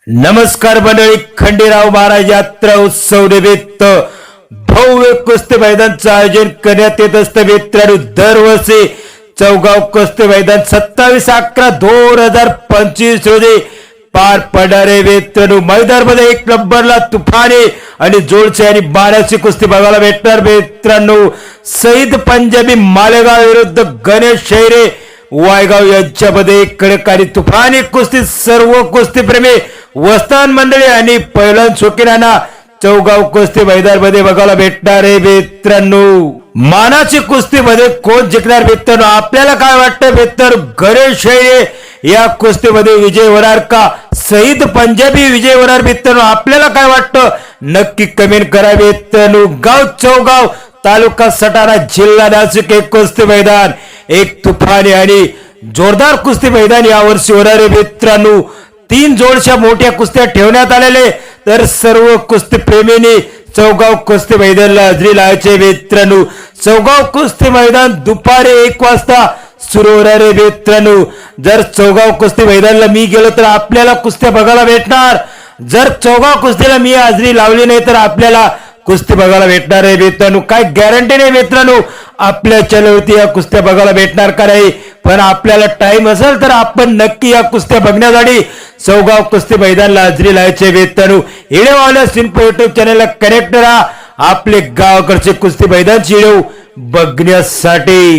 नमस्कार मंडळी, खंडेराव महाराज यात्रा उत्सव निमित्त भव्य कुस्ती मैदानाचं आयोजन करण्यात येत असतं. मित्रांनो, दरवर्षी चौगाव कुस्ती मैदान 27/11/2025 रोजी पार पडणारे मित्रांनो, मैदानामध्ये एक नंबरला तुफानी आणि जोडची आणि बाराची कुस्ती बघायला भेटणार. मित्रांनो, सईद पंजाबी मालेगाव विरुद्ध गणेश शैरे वायगाव यांच्यामध्ये कडक आणि तुफानी कुस्ती. सर्व कुस्तीप्रेमी वस्तान मंडळी आणि पैलवान शौकीनांना चौगाव कुस्ती मैदानामध्ये बघायला भेटणार आहे. मित्रांनो, मानाची कुस्तीमध्ये कोण जिंकणार मित्रांनो, आपल्याला काय वाटतं मित्रांनो? गणेश शैरे या कुस्तीमध्ये विजय होणार का सईद पंजाबी विजय होणार? मित्रांनो, आपल्याला काय वाटतं नक्की कमेंट करा. मित्रांनो, गाव चौगाव, तालुका सटाणा, जिल्हा नाशिक एक कुस्ती मैदान, एक तुफानी आणि जोरदार कुस्ती मैदान यावर्षी होणार आहे. मित्रांनो, 3 जोडच्या मोठ्या कुस्त्या ठेवण्यात आलेले, तर सर्व कुस्ती प्रेमींनी चौगाव कुस्ती मैदानाला हजेरी लावायचे. मित्रांनो, चौगाव कुस्ती मैदान दुपारी 1 वाजता सुरू होणार आहे. मित्रांनो, जर चौगाव कुस्ती मैदानाला मी गेलो तर आपल्याला कुस्त्या बघायला भेटणार. जर चौगाव कुस्तीला मी हजेरी लावली नाही तर आपल्याला कुस्ती बघायला भेटणार आहे. मित्रांनो, काय गॅरंटी नाही मित्रांनो आपल्या चॅनलवरती या कुस्त्या बघायला भेटणार का नाही, पण आपल्याला टाइम असेल तर आपण नक्की या कुस्त्या बघण्यासाठी चौगाव कुस्ती मैदानाला हजेरी लावायचे. मित्रांनो, व्हिडिओ सिंपल युट्यूब चॅनलला कनेक्ट करा आपले गावाकडचे कुस्ती मैदानची व्हिडिओ बघण्यासाठी.